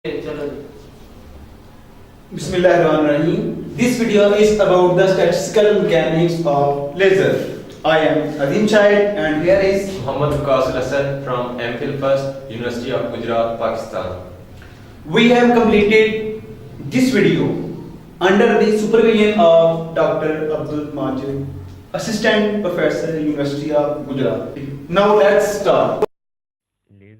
Bismillahirrahmanirrahim. This video is about the statistical mechanics of laser. I am Azeem Shahid and here is Muhammad Waqas from mphil First, University of Gujrat, Pakistan. We have completed this video under the supervision of Dr. Abdul Majid, Assistant Professor, University of Gujarat. Now let's start.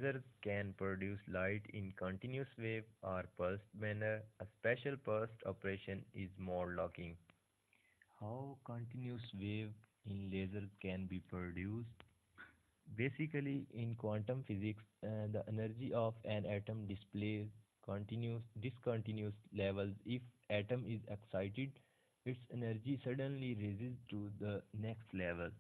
Lasers can produce light in continuous wave or pulsed manner. A special pulsed operation is mode locking. How continuous wave in lasers can be produced? Basically, in quantum physics, the energy of an atom displays continuous discontinuous levels. If atom is excited, its energy suddenly rises to the next level.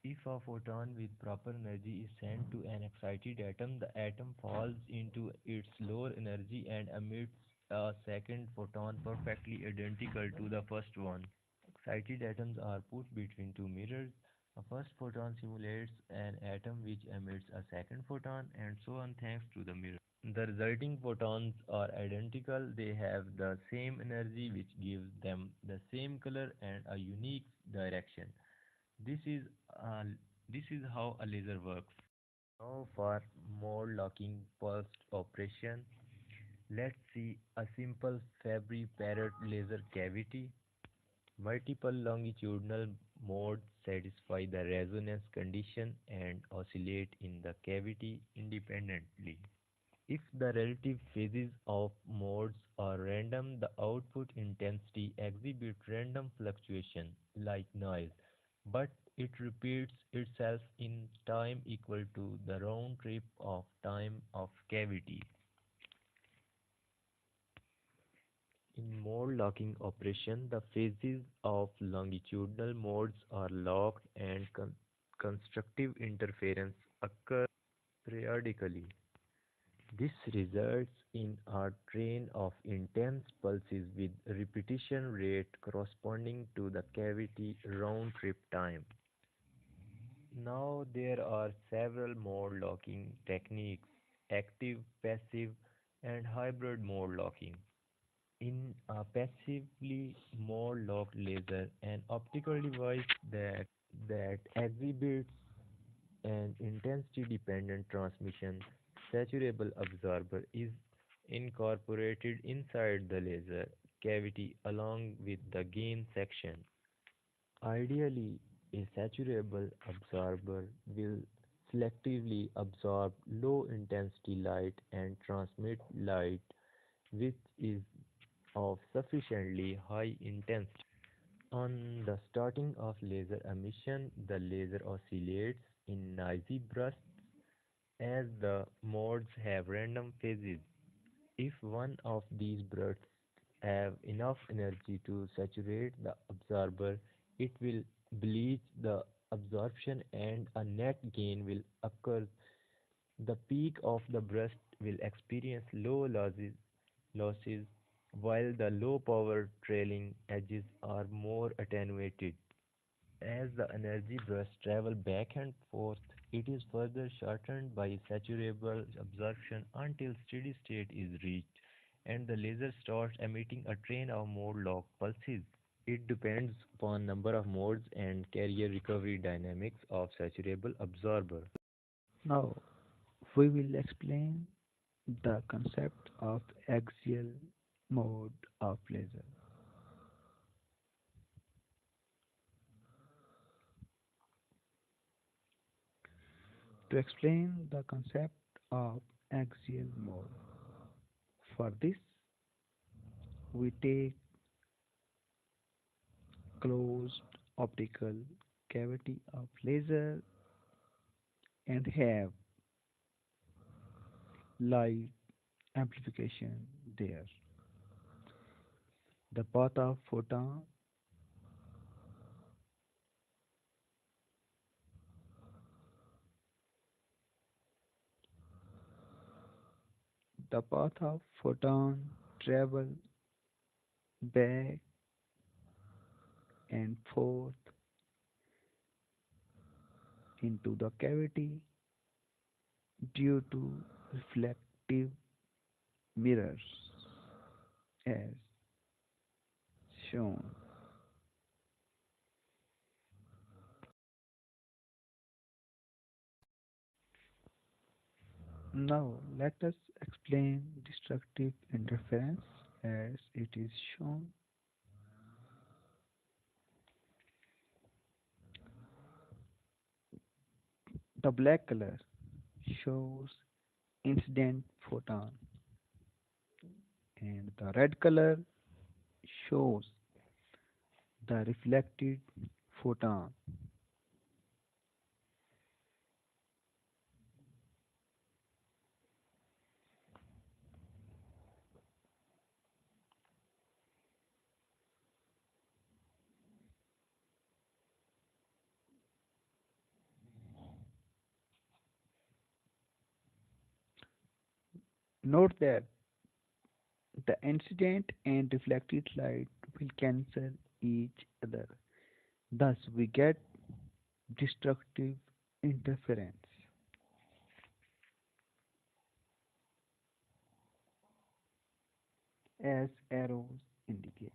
If a photon with proper energy is sent to an excited atom, the atom falls into its lower energy and emits a second photon perfectly identical to the first one. Excited atoms are put between two mirrors. A first photon simulates an atom which emits a second photon, and so on thanks to the mirror. The resulting photons are identical. They have the same energy, which gives them the same color and a unique direction. This is uh, this is how a laser works. Now for more locking pulsed operation, let's see a simple Fabry parrot laser cavity. Multiple longitudinal modes satisfy the resonance condition and oscillate in the cavity independently. If the relative phases of modes are random, the output intensity exhibits random fluctuation like noise, but it repeats itself in time equal to the round trip of time of cavity. In mode locking operation, the phases of longitudinal modes are locked and constructive interference occurs periodically. This results in a train of intense pulses with repetition rate corresponding to the cavity round trip time. Now there are several mode locking techniques: active, passive, and hybrid mode locking. In a passively mode locked laser, an optical device that exhibits an intensity-dependent transmission saturable absorber is incorporated inside the laser cavity along with the gain section. Ideally, a saturable absorber will selectively absorb low-intensity light and transmit light which is of sufficiently high intensity. On the starting of laser emission, the laser oscillates in noisy bursts as the modes have random phases. If one of these bursts have enough energy to saturate the absorber, it will bleach the absorption and a net gain will occur. The peak of the burst will experience losses while the low power trailing edges are more attenuated. As the energy bursts travel back and forth, it is further shortened by saturable absorption until steady state is reached and the laser starts emitting a train of mode lock pulses. It depends upon number of modes and carrier recovery dynamics of saturable absorber. Now, we will explain the concept of axial mode of laser. To explain the concept of axial mode, for this, we take closed optical cavity of laser and have light amplification there. The path of photon the path of photon travel back and forth into the cavity due to reflective mirrors as shown. Now let us explain destructive interference as it is shown. The black color shows incident photon and the red color shows the reflected photon. Note that the incident and reflected light will cancel each other. Thus, we get destructive interference. As arrows indicate.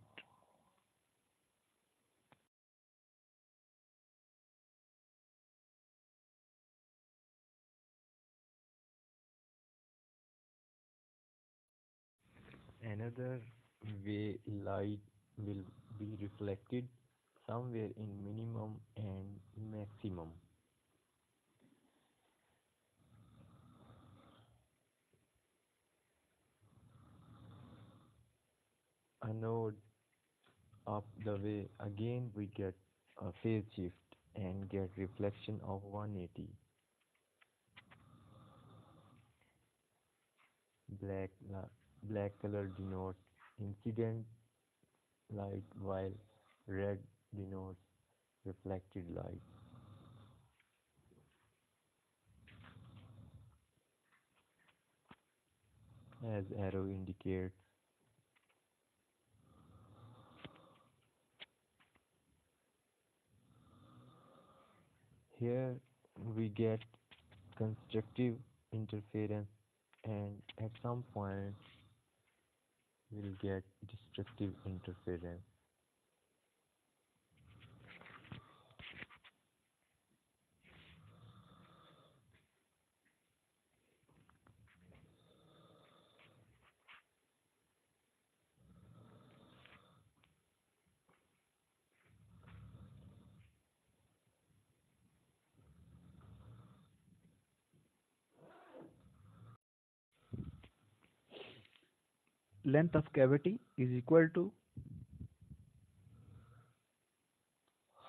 Another way light will be reflected somewhere in minimum and maximum. A node up the way again we get a phase shift and get reflection of 180. Black color denotes incident light while red denotes reflected light. As arrow indicates, here we get constructive interference and at some point we'll get destructive interference. Length of cavity is equal to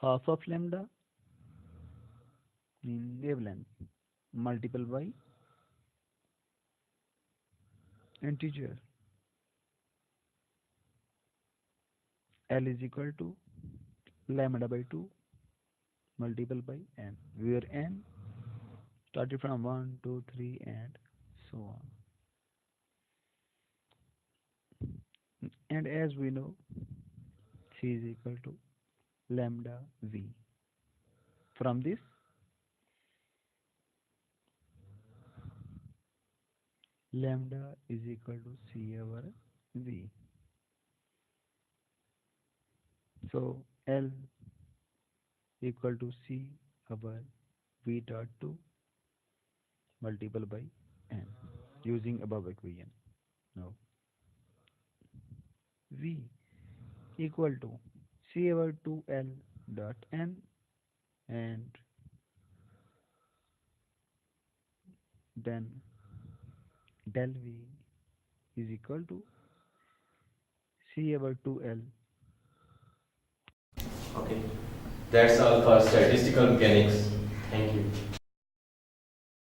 half of lambda in wavelength multiplied by integer L is equal to lambda by 2 multiplied by n, where n started from 1, 2, 3, and so on. And as we know, C is equal to lambda V. From this, lambda is equal to C over V. So L equal to C over V dot 2 multiplied by N using above equation. Now V equal to C over 2L dot N and then del V is equal to C over 2L. Okay. That's all for statistical mechanics. Thank you.